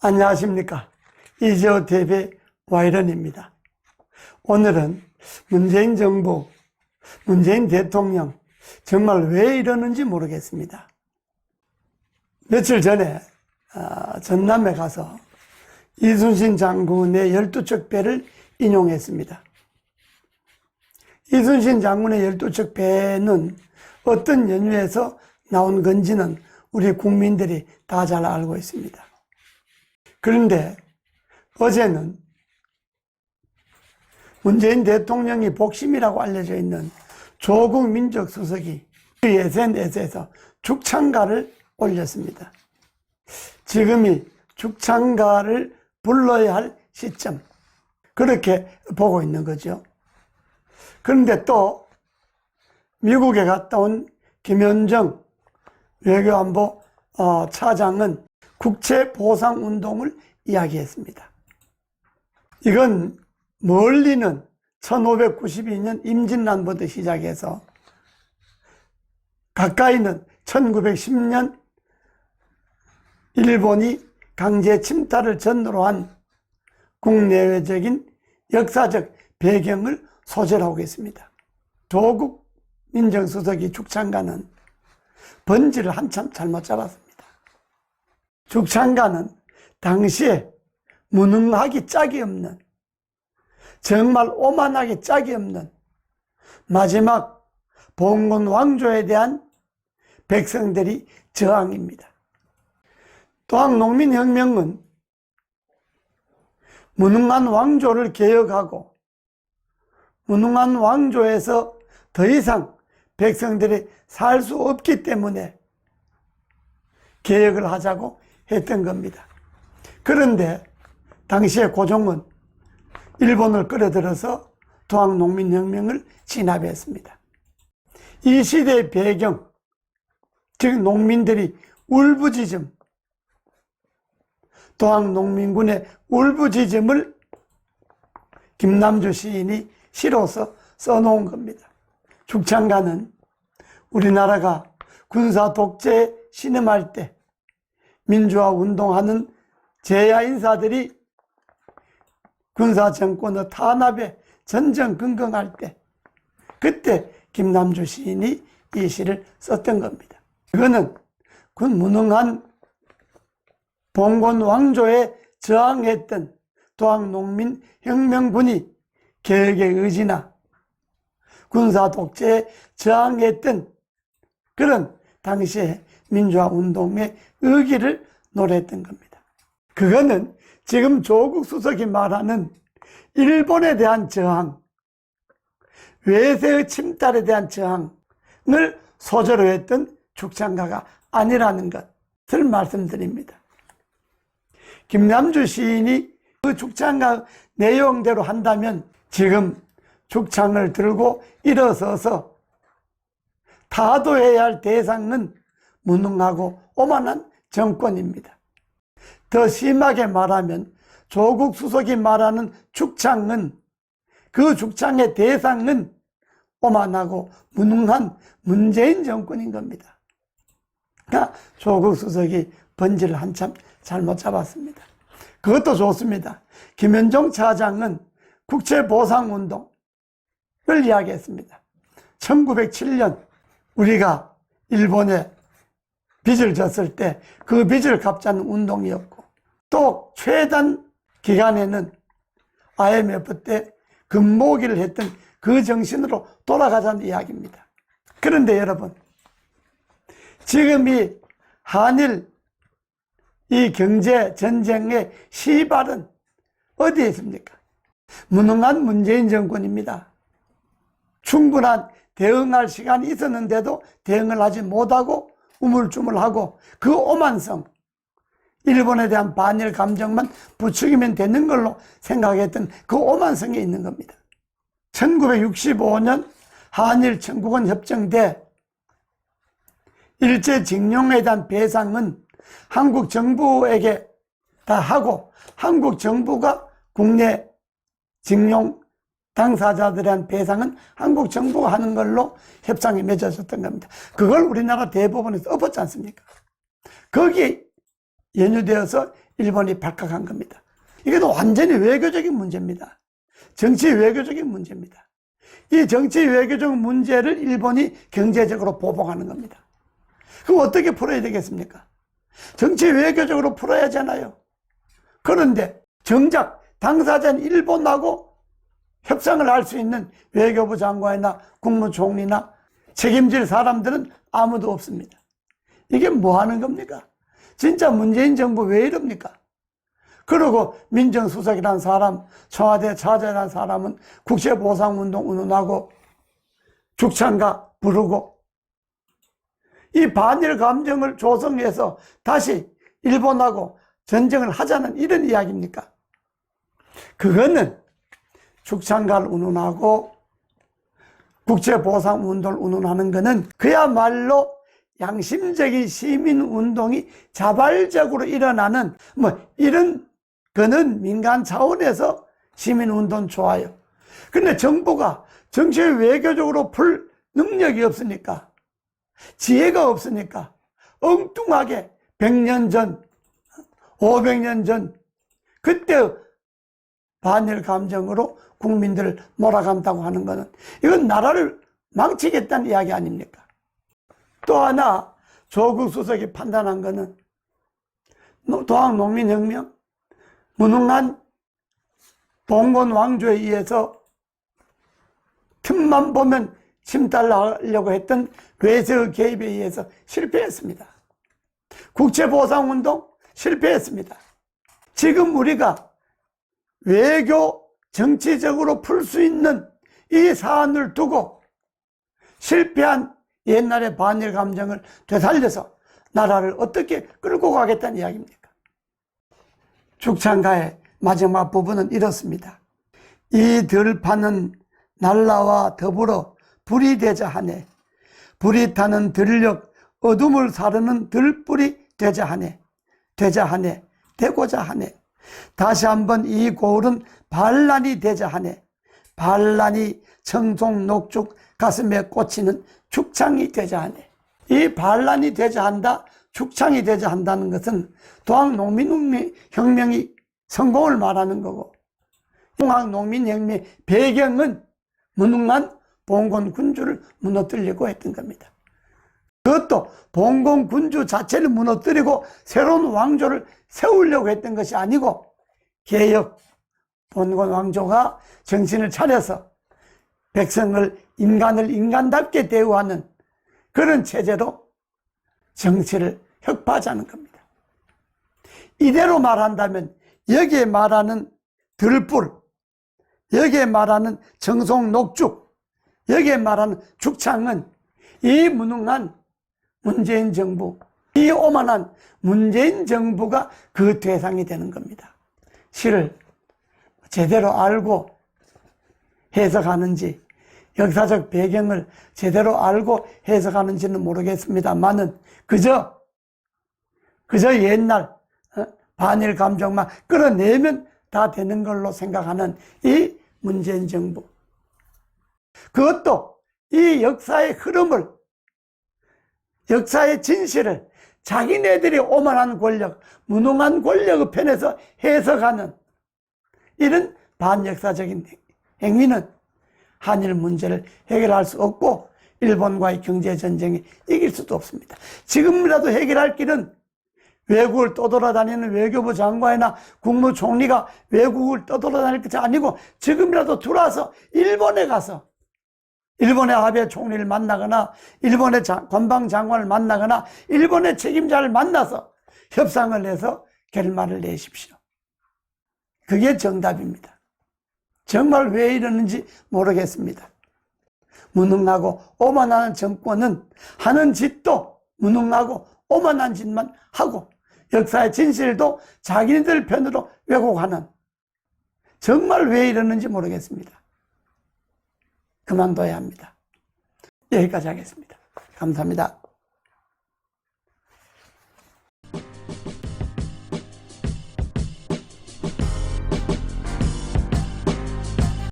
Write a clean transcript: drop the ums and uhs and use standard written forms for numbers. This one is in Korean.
안녕하십니까. 이재호 TV 와이런입니다. 오늘은 문재인 정부, 문재인 대통령 정말 왜 이러는지 모르겠습니다. 며칠 전에 전남에 가서 이순신 장군의 12척 배를 인용했습니다. 이순신 장군의 12척 배는 어떤 연유에서 나온 건지는 우리 국민들이 다 잘 알고 있습니다. 그런데 어제는 문재인 대통령이 복심이라고 알려져 있는 조국 민정수석이 SNS에서 죽창가를 올렸습니다. 지금이 죽창가를 불러야 할 시점, 그렇게 보고 있는 거죠. 그런데 또 미국에 갔다 온 김현정 외교안보 차장은 국채보상운동을 이야기했습니다. 이건 멀리는 1592년 임진란부터 시작해서 가까이는 1910년 일본이 강제 침탈을 전후로 한 국내외적인 역사적 배경을 소재로 하고 있습니다. 조국 민정수석이 죽창가는 번지를 한참 잘못 잡았습니다. 죽창가는 당시에 무능하기 짝이 없는, 정말 오만하기 짝이 없는 마지막 봉건 왕조에 대한 백성들이 저항입니다. 또한 농민혁명은 무능한 왕조를 개혁하고 무능한 왕조에서 더 이상 백성들이 살 수 없기 때문에 개혁을 하자고 했던 겁니다. 그런데 당시에 고종은 일본을 끌어들여서 토학농민혁명을 진압했습니다. 이 시대의 배경, 즉 농민들이 울부짖음, 토학농민군의 울부짖음을 김남주 시인이 시로서 써놓은 겁니다. 죽창가는 우리나라가 군사 독재에 신음할 때 민주화 운동하는 제야 인사들이 군사 정권의 탄압에 전전긍긍할 때, 그때 김남주 시인이 이 시를 썼던 겁니다. 그거는 그 무능한 봉건 왕조에 저항했던 토학농민 혁명군이 개혁의 의지나 군사 독재에 저항했던 그런 당시에 민주화 운동의 의기를 노래했던 겁니다. 그거는 지금 조국 수석이 말하는 일본에 대한 저항, 외세의 침탈에 대한 저항을 소재로 했던 죽창가가 아니라는 것을 말씀드립니다. 김남주 시인이 그 죽창가 내용대로 한다면 지금 죽창을 들고 일어서서 타도해야 할 대상은 무능하고 오만한 정권입니다. 더 심하게 말하면 조국 수석이 말하는 죽창은, 그 죽창의 대상은 오만하고 무능한 문재인 정권인 겁니다. 그러니까 조국 수석이 번지를 한참 잘못 잡았습니다. 그것도 좋습니다. 김현정 차장은 국채보상운동을 이야기했습니다. 1907년 우리가 일본에 빚을 졌을 때 그 빚을 갚자는 운동이었고, 또 최단 기간에는 IMF 때 금모기를 했던 그 정신으로 돌아가자는 이야기입니다. 그런데 여러분, 지금 이 한일 이 경제 전쟁의 시발은 어디에 있습니까? 무능한 문재인 정권입니다. 충분한 대응할 시간이 있었는데도 대응을 하지 못하고 우물쭈물하고 그 오만성, 일본에 대한 반일 감정만 부추기면 되는 걸로 생각했던 그 오만성에 있는 겁니다. 1965년 한일 청구권 협정 때 일제징용에 대한 배상은 한국 정부에게 다 하고 한국 정부가 국내 징용 당사자들에 대한 배상은 한국 정부가 하는 걸로 협상이 맺어졌던 겁니다. 그걸 우리나라 대법원에서 엎었지 않습니까? 거기에 연유되어서 일본이 발각한 겁니다. 이것도 완전히 외교적인 문제입니다. 정치 외교적인 문제입니다. 이 정치 외교적 문제를 일본이 경제적으로 보복하는 겁니다. 그럼 어떻게 풀어야 되겠습니까? 정치 외교적으로 풀어야 하잖아요. 그런데 정작 당사자인 일본하고 협상을 할 수 있는 외교부 장관이나 국무총리나 책임질 사람들은 아무도 없습니다. 이게 뭐 하는 겁니까? 진짜 문재인 정부 왜 이럽니까? 그리고 민정수석이라는 사람, 청와대 차장이라는 사람은 국제보상운동 운운하고 죽창가 부르고 이 반일 감정을 조성해서 다시 일본하고 전쟁을 하자는 이런 이야기입니까? 그거는 죽창가를 운운하고 국제보상운동을 운운하는 거는 그야말로 양심적인 시민운동이 자발적으로 일어나는 이런 거는 민간 차원에서 시민운동 좋아요. 근데 정부가 정치 외교적으로 풀 능력이 없으니까, 지혜가 없으니까 엉뚱하게 100년 전, 500년 전 그때 반일 감정으로 국민들을 몰아간다고 하는 것은 이건 나라를 망치겠다는 이야기 아닙니까? 또 하나 조국 수석이 판단한 것은 동학농민혁명, 무능한 봉건 왕조에 의해서 틈만 보면 침탈하려고 했던 외세의 개입에 의해서 실패했습니다. 국제보상운동 실패했습니다. 지금 우리가 외교 정치적으로 풀 수 있는 이 사안을 두고 실패한 옛날의 반일 감정을 되살려서 나라를 어떻게 끌고 가겠다는 이야기입니까? 죽창가의 마지막 부분은 이렇습니다. 이 들판은 날라와 더불어 불이 되자 하네. 불이 타는 들녘 어둠을 사르는 들불이 되자 하네. 되자 하네. 되고자 하네. 다시 한번 이 고을은 반란이 되자 하네. 반란이 청송 녹죽 가슴에 꽂히는 죽창이 되자 하네. 이 반란이 되자 한다, 죽창이 되자 한다는 것은 동학농민혁명이 성공을 말하는 거고, 동학농민혁명의 배경은 무능한 봉건 군주를 무너뜨리려고 했던 겁니다. 그것도 봉건 군주 자체를 무너뜨리고 새로운 왕조를 세우려고 했던 것이 아니고 개혁 봉건 왕조가 정신을 차려서 백성을 인간을 인간답게 대우하는 그런 체제로 정치를 혁파하자는 겁니다. 이대로 말한다면 여기에 말하는 들불, 여기에 말하는 청송 녹죽, 여기에 말하는 죽창은 이 무능한 문재인 정부, 이 오만한 문재인 정부가 그 대상이 되는 겁니다. 시를 제대로 알고 해석하는지, 역사적 배경을 제대로 알고 해석하는지는 모르겠습니다만은 그저 옛날 반일 감정만 끌어내면 다 되는 걸로 생각하는 이 문재인 정부, 그것도 이 역사의 흐름을, 역사의 진실을 자기네들이 오만한 권력, 무능한 권력의 편에서 해석하는 이런 반역사적인 행위는 한일 문제를 해결할 수 없고 일본과의 경제전쟁에 이길 수도 없습니다. 지금이라도 해결할 길은 외국을 떠돌아다니는 외교부 장관이나 국무총리가 외국을 떠돌아다닐 것이 아니고 지금이라도 들어와서 일본에 가서 일본의 아베 총리를 만나거나 일본의 관방장관을 만나거나 일본의 책임자를 만나서 협상을 해서 결말을 내십시오. 그게 정답입니다. 정말 왜 이러는지 모르겠습니다. 무능하고 오만한 정권은 하는 짓도 무능하고 오만한 짓만 하고 역사의 진실도 자기네들 편으로 왜곡하는, 정말 왜 이러는지 모르겠습니다. 그만둬야 합니다. 여기까지 하겠습니다. 감사합니다.